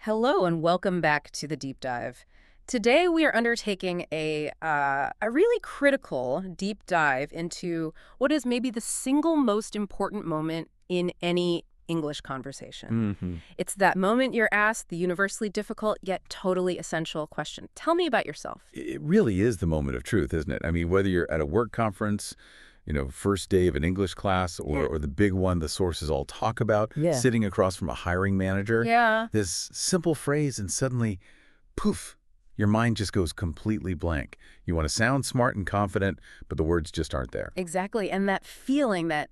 Hello and welcome back to the deep dive. Today we are undertaking a really critical deep dive into what is maybe the single most important moment in any English conversation. hmm It's that moment you're asked the universally difficult yet totally essential question. Tell me about yourself. It really is the moment of truth, isn't it? I mean, whether you're at a work conference, first day of an English class, or, Yeah. or the big one the sources all talk about, Yeah. sitting across from a hiring manager, Yeah. this simple phrase and suddenly, poof, your mind just goes completely blank. You want to sound smart and confident, but the words just aren't there. Exactly. And that feeling, that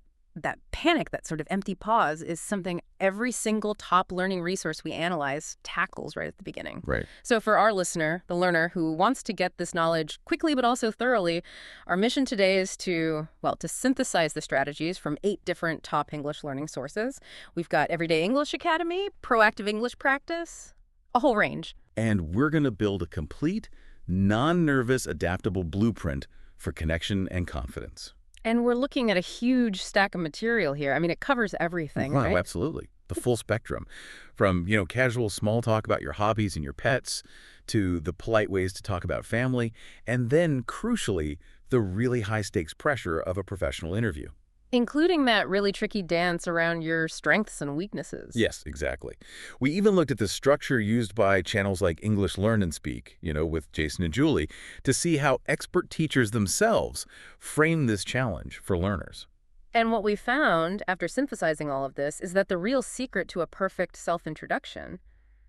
panic, that sort of empty pause is something every single top learning resource we analyze tackles right at the beginning. Right. So for our listener, the learner who wants to get this knowledge quickly but also thoroughly, our mission today is to synthesize the strategies from 8 different top English learning sources. We've got Everyday English Academy, Proactive English Practice, a whole range. And we're going to build a complete, non-nervous, adaptable blueprint for connection and confidence. And we're looking at a huge stack of material here. I mean, it covers everything, Wow, right? absolutely. The full spectrum. From, casual small talk about your hobbies and your pets to the polite ways to talk about family, and then, crucially, the really high-stakes pressure of a professional interview. Including that really tricky dance around your strengths and weaknesses. Yes, exactly. We even looked at the structure used by channels like English Learn and Speak, with Jason and Julie, to see how expert teachers themselves frame this challenge for learners. And what we found after synthesizing all of this is that the real secret to a perfect self-introduction,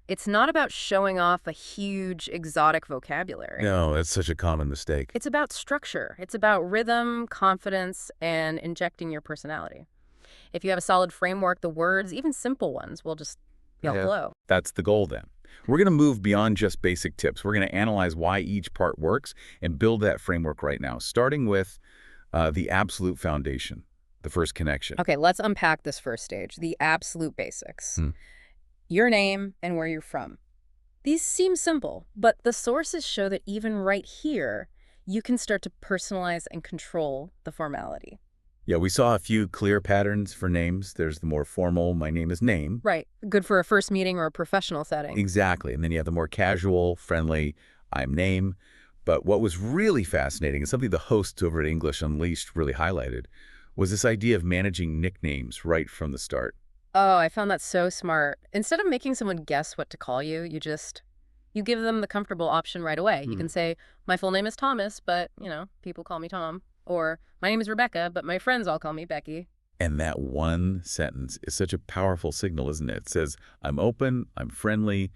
it's not about showing off a huge, exotic vocabulary. No, that's such a common mistake. It's about structure. It's about rhythm, confidence, and injecting your personality. If you have a solid framework, the words, even simple ones, will just Yeah. flow. That's the goal then. We're going to move beyond just basic tips. We're going to analyze why each part works and build that framework right now, starting with the absolute foundation, the first connection. Okay, let's unpack this first stage, the absolute basics. Hmm. Your name and where you're from. These seem simple, but the sources show that even right here, you can start to personalize and control the formality. Yeah, we saw a few clear patterns for names. There's the more formal, my name is name. Right. Good for a first meeting or a professional setting. Exactly. And then you have the more casual, friendly, I'm name. But what was really fascinating, and something the hosts over at English Unleashed really highlighted, was this idea of managing nicknames right from the start. Oh, I found that so smart. Instead of making someone guess what to call you, you give them the comfortable option right away. You can say, my full name is Thomas, but, people call me Tom. Or, my name is Rebecca, but my friends all call me Becky. And that one sentence is such a powerful signal, isn't it? It says, I'm open, I'm friendly.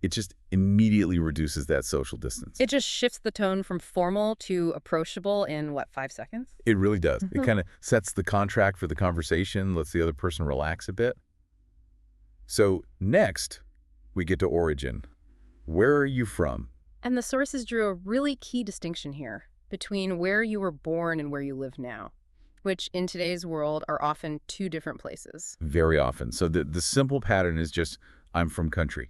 It just immediately reduces that social distance. It just shifts the tone from formal to approachable in, 5 seconds? It really does. It kind of sets the contract for the conversation, lets the other person relax a bit. So next, we get to origin. Where are you from? And the sources drew a really key distinction here between where you were born and where you live now, which in today's world are often 2 different places. Very often. So the simple pattern is just, I'm from country,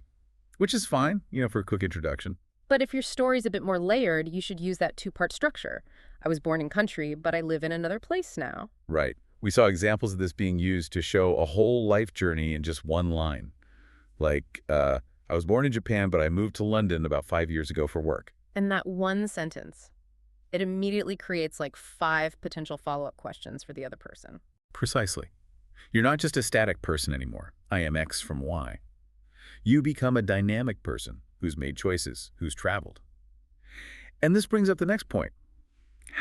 which is fine, for a quick introduction. But if your story's a bit more layered, you should use that 2-part structure. I was born in country, but I live in another place now. Right. We saw examples of this being used to show a whole life journey in just one line. Like, I was born in Japan, but I moved to London about 5 years ago for work. And that one sentence, it immediately creates 5 potential follow-up questions for the other person. Precisely. You're not just a static person anymore. I am X from Y. You become a dynamic person who's made choices, who's traveled. And this brings up the next point.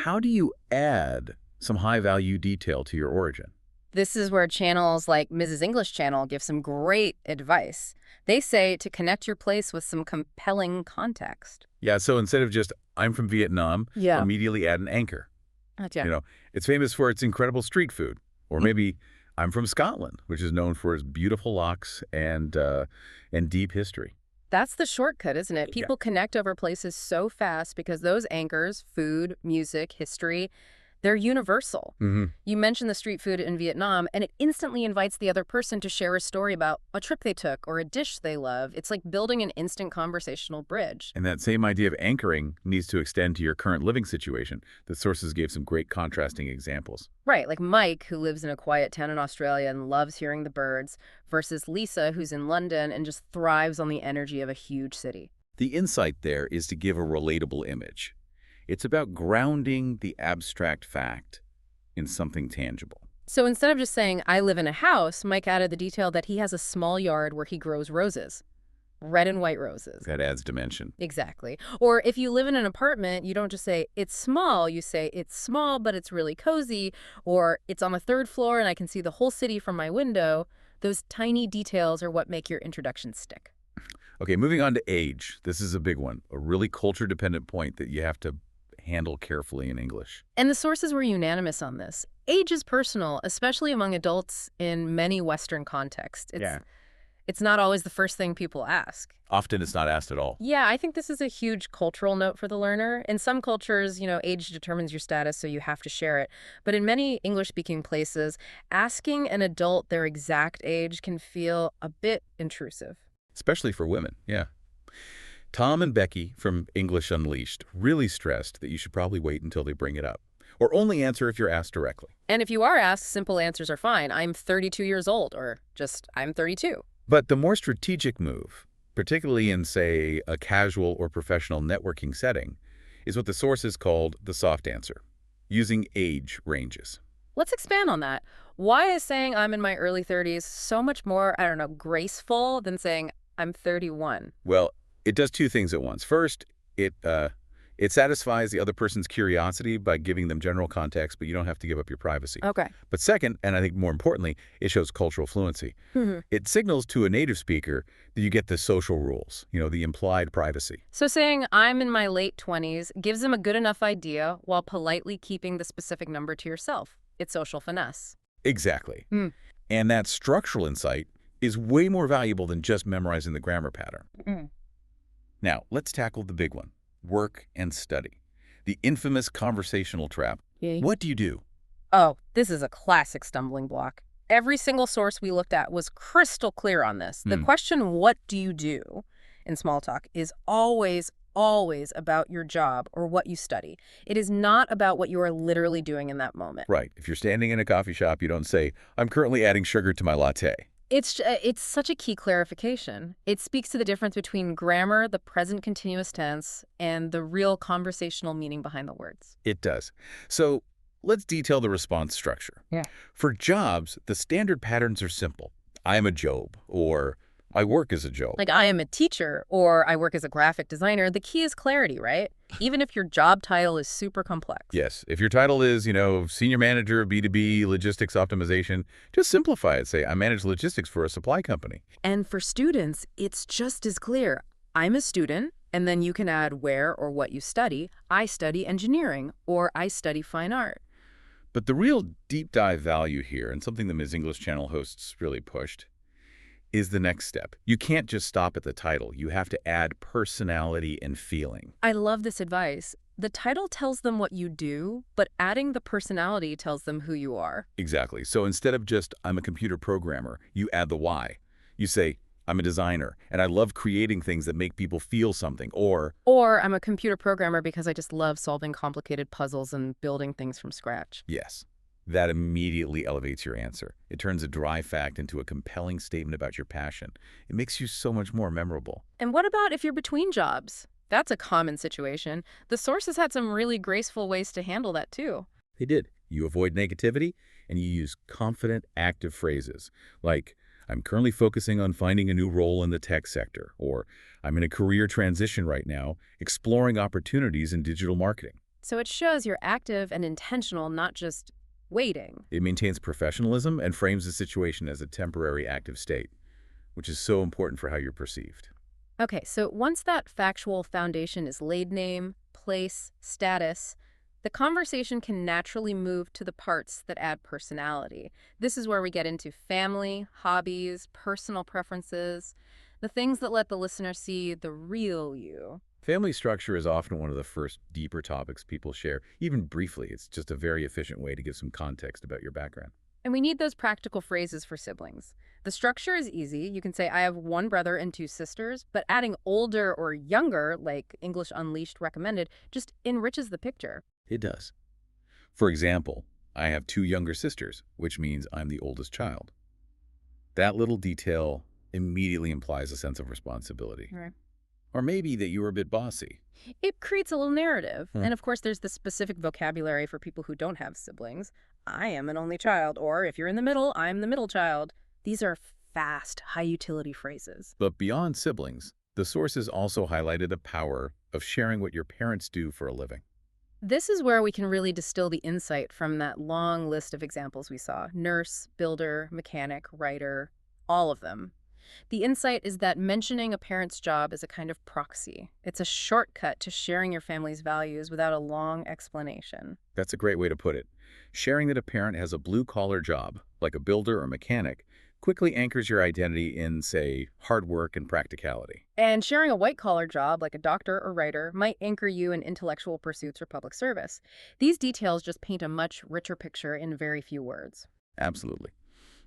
How do you add some high-value detail to your origin? This is where channels like Mrs. English Channel give some great advice. They say to connect your place with some compelling context. Yeah, so instead of just, I'm from Vietnam, Yeah. immediately add an anchor. Yeah. It's famous for its incredible street food. Or maybe, I'm from Scotland, which is known for its beautiful lochs and deep history. That's the shortcut, isn't it? Yeah. People connect over places so fast because those anchors, food, music, history, They're universal. Hmm. You mention the street food in Vietnam, and it instantly invites the other person to share a story about a trip they took or a dish they love. It's like building an instant conversational bridge. And that same idea of anchoring needs to extend to your current living situation. The sources gave some great contrasting examples. Right, like Mike, who lives in a quiet town in Australia and loves hearing the birds, versus Lisa, who's in London and just thrives on the energy of a huge city. The insight there is to give a relatable image. It's about grounding the abstract fact in something tangible. So instead of just saying, I live in a house, Mike added the detail that he has a small yard where he grows roses. Red and white roses. That adds dimension. Exactly. Or if you live in an apartment, you don't just say, it's small. You say, it's small, but it's really cozy. Or it's on the third floor and I can see the whole city from my window. Those tiny details are what make your introduction stick. Okay, moving on to age. This is a big one, a really culture-dependent point that you have to handle carefully in English. And the sources were unanimous on this. Age is personal, especially among adults in many Western contexts. It's not always the first thing people ask. Often it's not asked at all. Yeah, I think this is a huge cultural note for the learner. In some cultures, age determines your status, so you have to share it. But in many English-speaking places, asking an adult their exact age can feel a bit intrusive. Especially for women, yeah. Tom and Becky from English Unleashed really stressed that you should probably wait until they bring it up, or only answer if you're asked directly. And if you are asked, simple answers are fine. I'm 32 years old, or just I'm 32. But the more strategic move, particularly in, say, a casual or professional networking setting, is what the sources called the soft answer, using age ranges. Let's expand on that. Why is saying I'm in my early 30s so much more, graceful than saying I'm 31? Well, it does two things at once. First, it satisfies the other person's curiosity by giving them general context, but you don't have to give up your privacy. Okay. But second, and I think more importantly, it shows cultural fluency. It signals to a native speaker that you get the social rules, the implied privacy. So saying I'm in my late 20s gives them a good enough idea while politely keeping the specific number to yourself. It's social finesse. Exactly. Mm. And that structural insight is way more valuable than just memorizing the grammar pattern. Mm. Now, let's tackle the big one, work and study. The infamous conversational trap. Yeah. What do you do? Oh, this is a classic stumbling block. Every single source we looked at was crystal clear on this. The question, what do you do, in small talk, is always about your job or what you study. It is not about what you are literally doing in that moment. Right. If you're standing in a coffee shop, you don't say, I'm currently adding sugar to my latte. It's such a key clarification. It speaks to the difference between grammar, the present continuous tense, and the real conversational meaning behind the words. It does. So let's detail the response structure. Yeah. For jobs, the standard patterns are simple. I am a Job, or I work as a Job. Like I am a teacher or I work as a graphic designer. The key is clarity, right? Even if your job title is super complex. Yes. If your title is, senior manager of B2B logistics optimization, just simplify it. Say, I manage logistics for a supply company. And for students, it's just as clear. I'm a student, and then you can add where or what you study. I study engineering, or I study fine art. But the real deep dive value here, and something the Ms. English Channel hosts really pushed, is the next step. You can't just stop at the title. You have to add personality and feeling. I love this advice. The title tells them what you do, but adding the personality tells them who you are. Exactly. So instead of just, I'm a computer programmer, you add the why. You say, I'm a designer, and I love creating things that make people feel something, or I'm a computer programmer because I just love solving complicated puzzles and building things from scratch. yes. That immediately elevates your answer. It turns a dry fact into a compelling statement about your passion. It makes you so much more memorable. And what about if you're between jobs? That's a common situation. The sources had some really graceful ways to handle that, too. They did. You avoid negativity, and you use confident, active phrases like, I'm currently focusing on finding a new role in the tech sector, or I'm in a career transition right now, exploring opportunities in digital marketing. So it shows you're active and intentional, not just waiting. It maintains professionalism and frames the situation as a temporary active state, which is so important for how you're perceived. Okay, so once that factual foundation is laid, name, place, status, the conversation can naturally move to the parts that add personality. This is where we get into family, hobbies, personal preferences. The things that let the listener see the real you. Family structure is often one of the first deeper topics people share, even briefly. It's just a very efficient way to give some context about your background. And we need those practical phrases for siblings. The structure is easy. You can say, I have one brother and two sisters, but adding older or younger, like English Unleashed recommended, just enriches the picture. It does. For example, I have two younger sisters, which means I'm the oldest child. That little detail immediately implies a sense of responsibility. Right. Or maybe that you were a bit bossy. It creates a little narrative. And of course, there's the specific vocabulary for people who don't have siblings. I am an only child, or if you're in the middle, I'm the middle child. These are fast, high utility phrases. But beyond siblings, the sources also highlighted the power of sharing what your parents do for a living. This is where we can really distill the insight from that long list of examples we saw. Nurse, builder, mechanic, writer, all of them. The insight is that mentioning a parent's job is a kind of proxy. It's a shortcut to sharing your family's values without a long explanation. That's a great way to put it. Sharing that a parent has a blue-collar job, like a builder or mechanic, quickly anchors your identity in, say, hard work and practicality. And sharing a white-collar job, like a doctor or writer, might anchor you in intellectual pursuits or public service. These details just paint a much richer picture in very few words. Absolutely.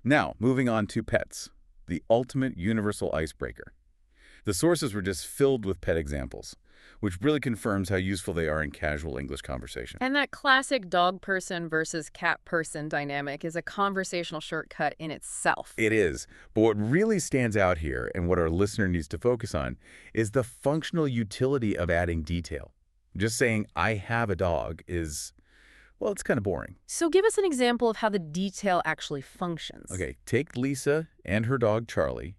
Now, moving on to pets, the ultimate universal icebreaker. The sources were just filled with pet examples, which really confirms how useful they are in casual English conversation. And that classic dog person versus cat person dynamic is a conversational shortcut in itself. It is. But what really stands out here, and what our listener needs to focus on, is the functional utility of adding detail. Just saying, I have a dog is, well, it's kind of boring. So give us an example of how the detail actually functions. Okay, take Lisa and her dog Charlie.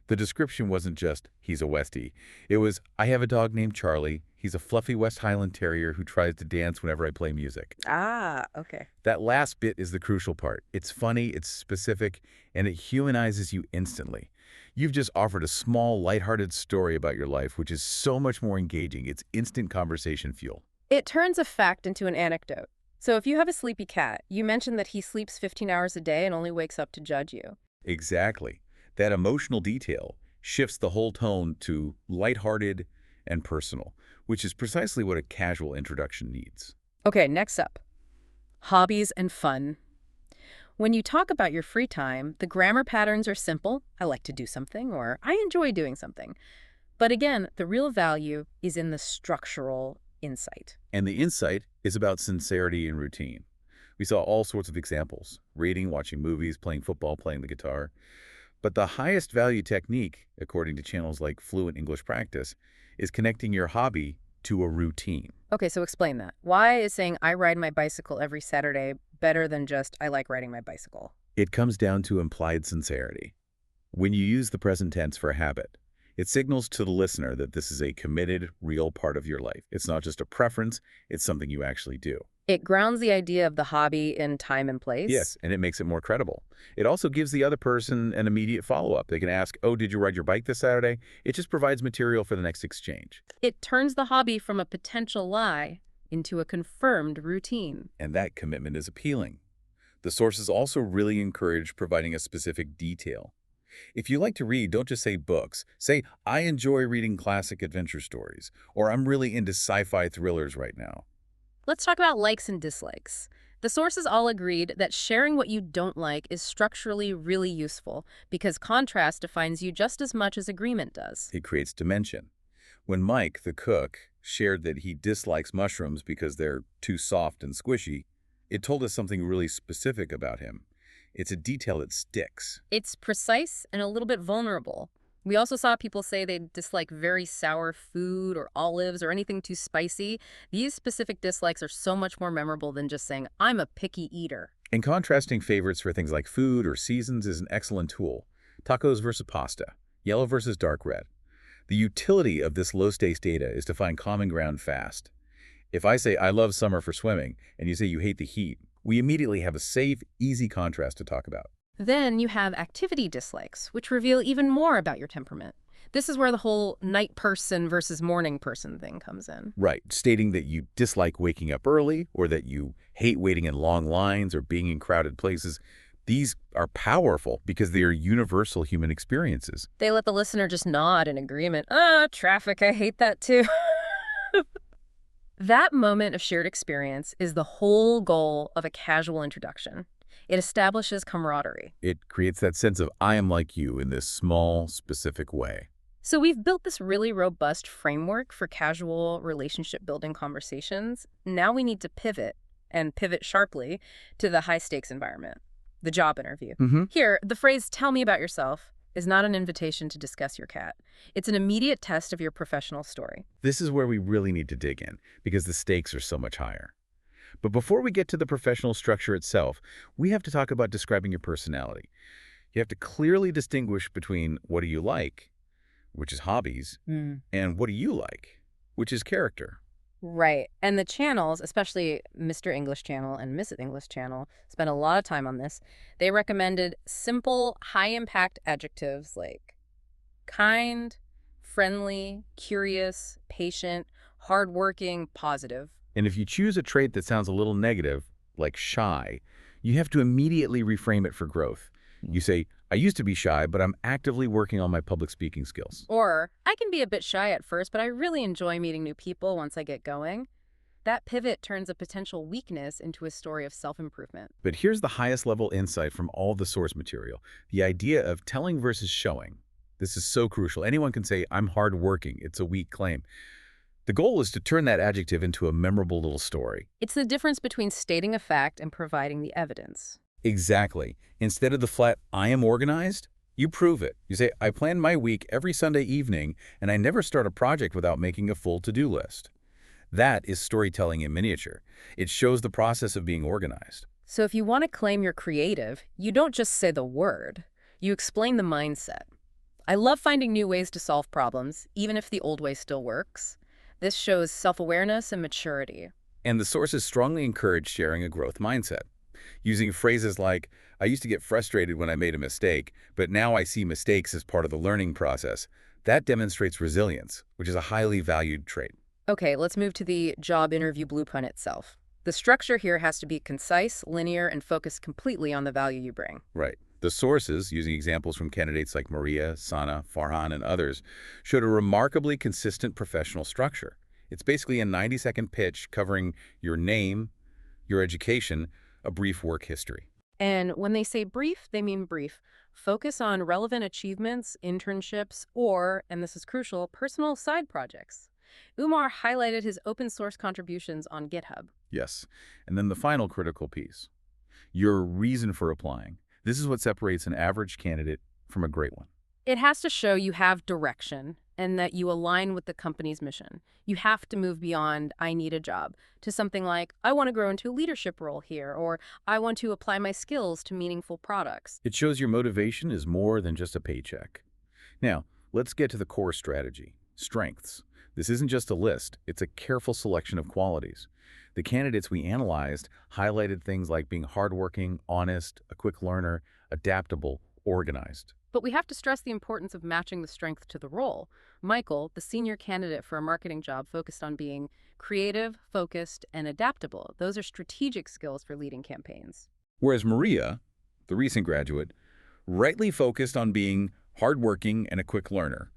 The description wasn't just, he's a Westie. It was, I have a dog named Charlie. He's a fluffy West Highland Terrier who tries to dance whenever I play music. Ah, okay. That last bit is the crucial part. It's funny, it's specific, and it humanizes you instantly. You've just offered a small, lighthearted story about your life, which is so much more engaging. It's instant conversation fuel. It turns a fact into an anecdote. So if you have a sleepy cat, you mentioned that he sleeps 15 hours a day and only wakes up to judge you. Exactly. That emotional detail shifts the whole tone to lighthearted and personal, which is precisely what a casual introduction needs. Okay, next up. Hobbies and fun. When you talk about your free time, the grammar patterns are simple. I like to do something, or I enjoy doing something. But again, the real value is in the structural insight. And the insight is about sincerity and routine. We saw all sorts of examples, reading, watching movies, playing football, playing the guitar. But the highest value technique, according to channels like Fluent English Practice, is connecting your hobby to a routine. Okay, so explain that. Why is saying I ride my bicycle every Saturday better than just I like riding my bicycle? It comes down to implied sincerity. When you use the present tense for a habit, it signals to the listener that this is a committed, real part of your life. It's not just a preference, it's something you actually do. It grounds the idea of the hobby in time and place. Yes, and it makes it more credible. It also gives the other person an immediate follow-up. They can ask, oh, did you ride your bike this Saturday? It just provides material for the next exchange. It turns the hobby from a potential lie into a confirmed routine. And that commitment is appealing. The sources also really encourage providing a specific detail. If you like to read, don't just say books. Say, I enjoy reading classic adventure stories, or I'm really into sci-fi thrillers right now. Let's talk about likes and dislikes. The sources all agreed that sharing what you don't like is structurally really useful because contrast defines you just as much as agreement does. It creates dimension. When Mike, the cook, shared that he dislikes mushrooms because they're too soft and squishy, it told us something really specific about him. It's a detail that sticks. It's precise and a little bit vulnerable. We also saw people say they dislike very sour food or olives or anything too spicy. These specific dislikes are so much more memorable than just saying, I'm a picky eater. And contrasting favorites for things like food or seasons is an excellent tool. Tacos versus pasta, yellow versus dark red. The utility of this low-stakes data is to find common ground fast. If I say I love summer for swimming and you say you hate the heat, we immediately have a safe, easy contrast to talk about. Then you have activity dislikes, which reveal even more about your temperament. This is where the whole night person versus morning person thing comes in. Right, stating that you dislike waking up early or that you hate waiting in long lines or being in crowded places. These are powerful because they are universal human experiences. They let the listener just nod in agreement. Traffic, I hate that too. That moment of shared experience is the whole goal of a casual introduction. It establishes camaraderie. It creates that sense of I am like you in this small, specific way. So we've built this really robust framework for casual relationship building conversations. Now we need to pivot, and pivot sharply, to the high stakes environment, the job interview. Mm-hmm. Here, the phrase "tell me about yourself" is not an invitation to discuss your cat. It's an immediate test of your professional story. This is where we really need to dig in because the stakes are so much higher. But before we get to the professional structure itself, we have to talk about describing your personality. You have to clearly distinguish between what do you like, which is hobbies, and what do you like, which is character. Right. And the channels, especially Mr. English Channel and Mrs. English Channel, spent a lot of time on this. They recommended simple, high-impact adjectives like kind, friendly, curious, patient, hardworking, positive. And if you choose a trait that sounds a little negative, like shy, you have to immediately reframe it for growth. You say, I used to be shy, but I'm actively working on my public speaking skills. Or, I can be a bit shy at first, but I really enjoy meeting new people once I get going. That pivot turns a potential weakness into a story of self-improvement. But here's the highest level insight from all the source material, the idea of telling versus showing. This is so crucial. Anyone can say, I'm hardworking. It's a weak claim. The goal is to turn that adjective into a memorable little story. It's the difference between stating a fact and providing the evidence. Exactly. Instead of the flat, I am organized, you prove it. You say, I plan my week every Sunday evening, and I never start a project without making a full to-do list. That is storytelling in miniature. It shows the process of being organized. So if you want to claim you're creative, you don't just say the word. You explain the mindset. I love finding new ways to solve problems, even if the old way still works. This shows self-awareness and maturity. And the sources strongly encourage sharing a growth mindset. Using phrases like, I used to get frustrated when I made a mistake, but now I see mistakes as part of the learning process. That demonstrates resilience, which is a highly valued trait. Okay, let's move to the job interview blueprint itself. The structure here has to be concise, linear, and focused completely on the value you bring. Right. The sources, using examples from candidates like Maria, Sana, Farhan, and others, showed a remarkably consistent professional structure. It's basically a 90-second pitch covering your name, your education, a brief work history. And when they say brief, they mean brief. Focus on relevant achievements, internships, or, and this is crucial, personal side projects. Umar highlighted his open source contributions on GitHub. Yes. And then the final critical piece, your reason for applying. This is what separates an average candidate from a great one. It has to show you have direction and that you align with the company's mission. You have to move beyond, I need a job, to something like, I want to grow into a leadership role here, or I want to apply my skills to meaningful products. It shows your motivation is more than just a paycheck. Now, let's get to the core strategy, strengths. This isn't just a list, it's a careful selection of qualities. The candidates we analyzed highlighted things like being hardworking, honest, a quick learner, adaptable, organized. But we have to stress the importance of matching the strength to the role. Michael, the senior candidate for a marketing job, focused on being creative, focused, and adaptable. Those are strategic skills for leading campaigns. Whereas Maria, the recent graduate, rightly focused on being hardworking and a quick learner.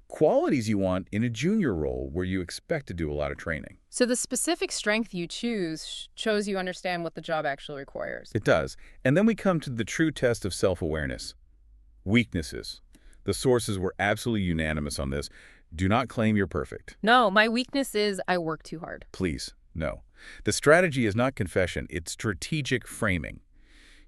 Qualities you want in a junior role where you expect to do a lot of training. So the specific strength you choose shows you understand what the job actually requires. It does. And then we come to the true test of self-awareness. Weaknesses. The sources were absolutely unanimous on this. Do not claim you're perfect. No, my weakness is I work too hard. Please, no. The strategy is not confession, it's strategic framing.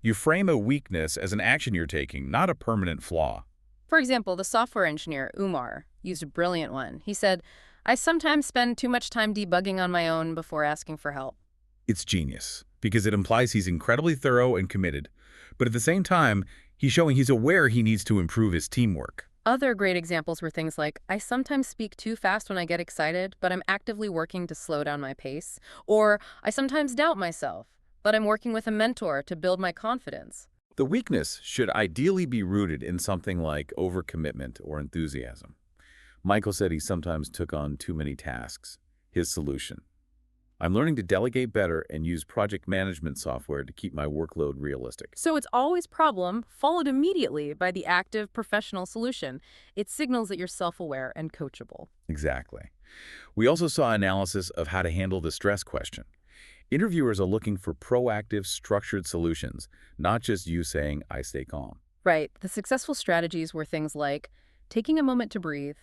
You frame a weakness as an action you're taking, not a permanent flaw. For example, the software engineer, Umar, used a brilliant one. He said, I sometimes spend too much time debugging on my own before asking for help. It's genius, because it implies he's incredibly thorough and committed. But at the same time, he's showing he's aware he needs to improve his teamwork. Other great examples were things like, I sometimes speak too fast when I get excited, but I'm actively working to slow down my pace. Or, I sometimes doubt myself, but I'm working with a mentor to build my confidence. The weakness should ideally be rooted in something like overcommitment or enthusiasm. Michael said he sometimes took on too many tasks. His solution: I'm learning to delegate better and use project management software to keep my workload realistic. So it's always problem, followed immediately by the active professional solution. It signals that you're self-aware and coachable. Exactly. We also saw analysis of how to handle the stress question. Interviewers are looking for proactive, structured solutions, not just you saying, I stay calm. Right. The successful strategies were things like taking a moment to breathe,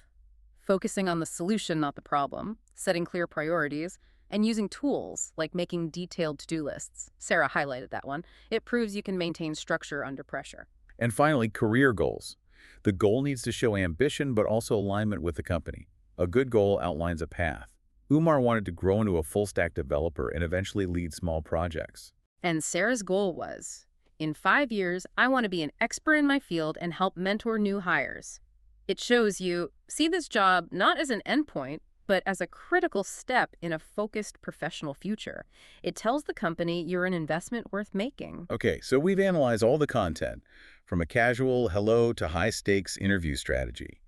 focusing on the solution, not the problem, setting clear priorities, and using tools like making detailed to-do lists. Sarah highlighted that one. It proves you can maintain structure under pressure. And finally, career goals. The goal needs to show ambition, but also alignment with the company. A good goal outlines a path. Umar wanted to grow into a full-stack developer and eventually lead small projects. And Sarah's goal was, in 5 years, I want to be an expert in my field and help mentor new hires. It shows you see this job not as an endpoint, but as a critical step in a focused professional future. It tells the company you're an investment worth making. Okay, so we've analyzed all the content, from a casual hello to high-stakes interview strategy.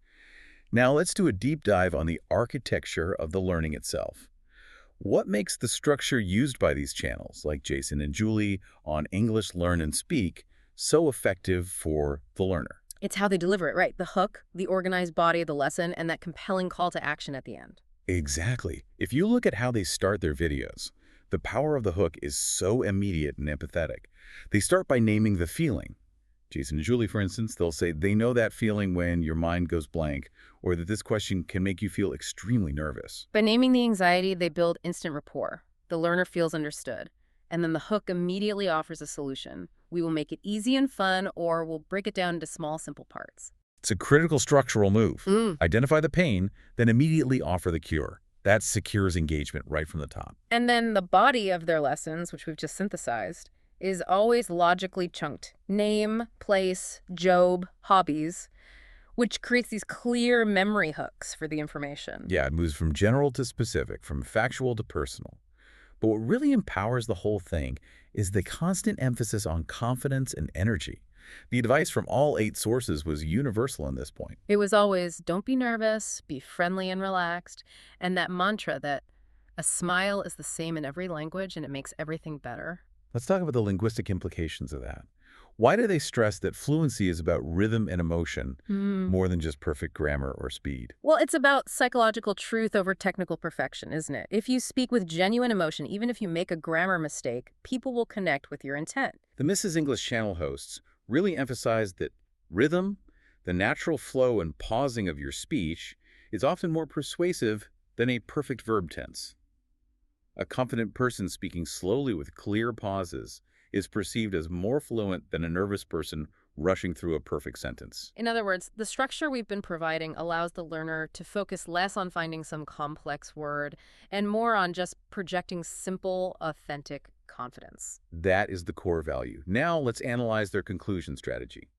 Now let's do a deep dive on the architecture of the learning itself. What makes the structure used by these channels, like Jason and Julie on English Learn and Speak, so effective for the learner? It's how they deliver it, right? The hook, the organized body of the lesson, and that compelling call to action at the end. Exactly. If you look at how they start their videos, the power of the hook is so immediate and empathetic. They start by naming the feeling. Jason and Julie, for instance, they'll say they know that feeling when your mind goes blank, or that this question can make you feel extremely nervous. By naming the anxiety, they build instant rapport. The learner feels understood. And then the hook immediately offers a solution. We will make it easy and fun, or we'll break it down into small, simple parts. It's a critical structural move. Identify the pain, then immediately offer the cure. That secures engagement right from the top. And then the body of their lessons, which we've just synthesized, is always logically chunked. Name, place, job, hobbies, which creates these clear memory hooks for the information. Yeah, it moves from general to specific, from factual to personal. But what really empowers the whole thing is the constant emphasis on confidence and energy. The advice from all 8 sources was universal in this point. It was always, don't be nervous, be friendly and relaxed, and that mantra that a smile is the same in every language and it makes everything better. Let's talk about the linguistic implications of that. Why do they stress that fluency is about rhythm and emotion more than just perfect grammar or speed? Well, it's about psychological truth over technical perfection, isn't it? If you speak with genuine emotion, even if you make a grammar mistake, people will connect with your intent. The Mrs. English channel hosts really emphasized that rhythm, the natural flow and pausing of your speech, is often more persuasive than a perfect verb tense. A confident person speaking slowly with clear pauses is perceived as more fluent than a nervous person rushing through a perfect sentence. In other words, the structure we've been providing allows the learner to focus less on finding some complex word and more on just projecting simple, authentic confidence. That is the core value. Now let's analyze their conclusion strategy.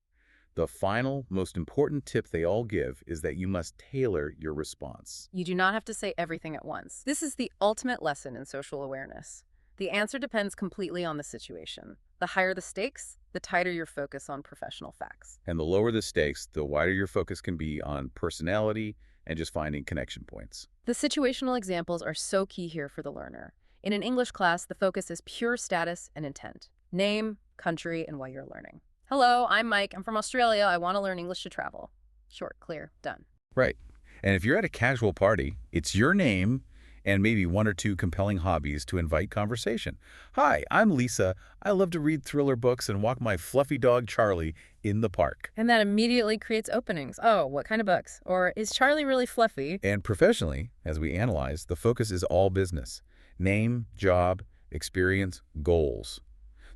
The final, most important tip they all give is that you must tailor your response. You do not have to say everything at once. This is the ultimate lesson in social awareness. The answer depends completely on the situation. The higher the stakes, the tighter your focus on professional facts. And the lower the stakes, the wider your focus can be on personality and just finding connection points. The situational examples are so key here for the learner. In an English class, the focus is pure status and intent. Name, country, and why you're learning. Hello, I'm Mike. I'm from Australia. I want to learn English to travel. Short, clear, done. Right. And if you're at a casual party, it's your name and maybe 1 or 2 compelling hobbies to invite conversation. Hi, I'm Lisa. I love to read thriller books and walk my fluffy dog Charlie in the park. And that immediately creates openings. Oh, what kind of books? Or is Charlie really fluffy? And professionally, as we analyze, the focus is all business. Name, job, experience, goals.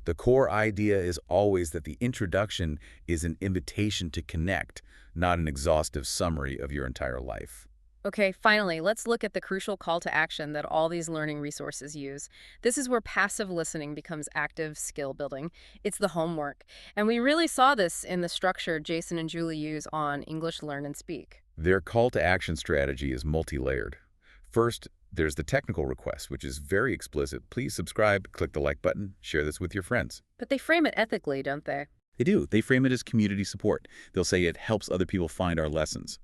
The core idea is always that the introduction is an invitation to connect, not an exhaustive summary of your entire life. Okay, finally, let's look at the crucial call to action that all these learning resources use. This is where passive listening becomes active skill building. It's the homework. And we really saw this in the structure Jason and Julie use on English Learn and Speak. Their call to action strategy is multi-layered. First, there's the technical request, which is very explicit. Please subscribe, click the like button, share this with your friends. But they frame it ethically, don't they? They do. They frame it as community support. They'll say it helps other people find our lessons.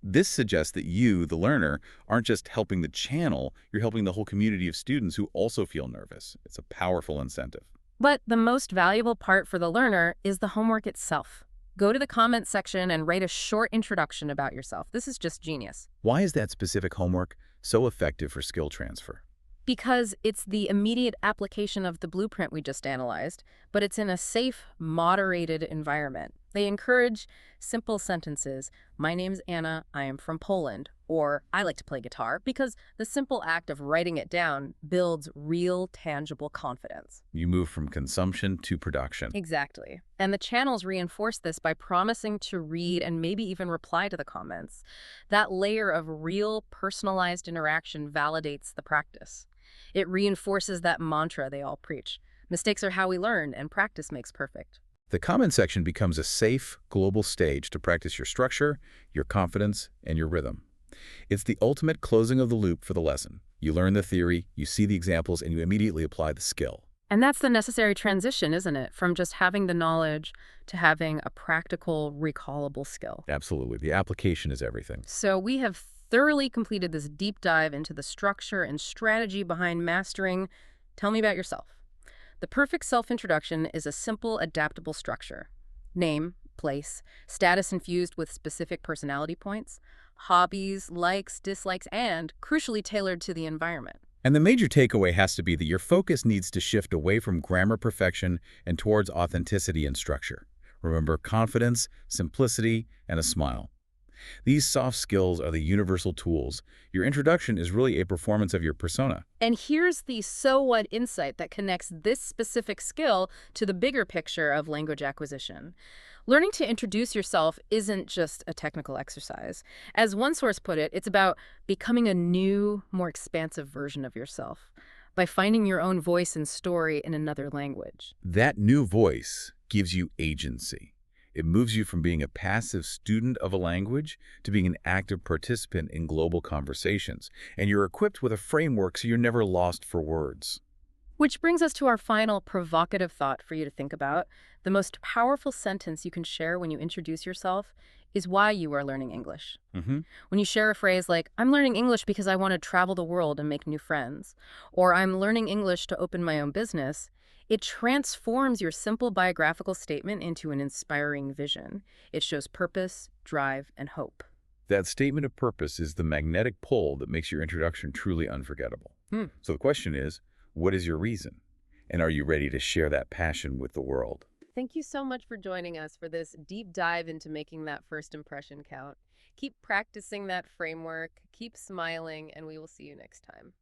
This suggests that you, the learner, aren't just helping the channel, you're helping the whole community of students who also feel nervous. It's a powerful incentive. But the most valuable part for the learner is the homework itself. Go to the comments section and write a short introduction about yourself. This is just genius. Why is that specific homework so effective for skill transfer? Because it's the immediate application of the blueprint we just analyzed, but it's in a safe, moderated environment. They encourage simple sentences. My name's Anna, I am from Poland. Or, I like to play guitar, because the simple act of writing it down builds real, tangible confidence. You move from consumption to production. Exactly. And the channels reinforce this by promising to read and maybe even reply to the comments. That layer of real, personalized interaction validates the practice. It reinforces that mantra they all preach. Mistakes are how we learn, and practice makes perfect. The comment section becomes a safe, global stage to practice your structure, your confidence, and your rhythm. It's the ultimate closing of the loop for the lesson. You learn the theory, you see the examples, and you immediately apply the skill. And that's the necessary transition, isn't it? From just having the knowledge to having a practical, recallable skill. Absolutely. The application is everything. So we have thoroughly completed this deep dive into the structure and strategy behind mastering. Tell me about yourself. The perfect self-introduction is a simple, adaptable structure. Name, place, status infused with specific personality points, hobbies, likes, dislikes, and, crucially, tailored to the environment. And the major takeaway has to be that your focus needs to shift away from grammar perfection and towards authenticity and structure. Remember, confidence, simplicity, and a smile. These soft skills are the universal tools. Your introduction is really a performance of your persona. And here's the so what insight that connects this specific skill to the bigger picture of language acquisition. Learning to introduce yourself isn't just a technical exercise. As one source put it, it's about becoming a new, more expansive version of yourself by finding your own voice and story in another language. That new voice gives you agency. It moves you from being a passive student of a language to being an active participant in global conversations. And you're equipped with a framework so you're never lost for words. Which brings us to our final provocative thought for you to think about. The most powerful sentence you can share when you introduce yourself is why you are learning English. When you share a phrase like, I'm learning English because I want to travel the world and make new friends, or I'm learning English to open my own business, it transforms your simple biographical statement into an inspiring vision. It shows purpose, drive, and hope. That statement of purpose is the magnetic pull that makes your introduction truly unforgettable. So the question is, what is your reason? And are you ready to share that passion with the world? Thank you so much for joining us for this deep dive into making that first impression count. Keep practicing that framework, keep smiling, and we will see you next time.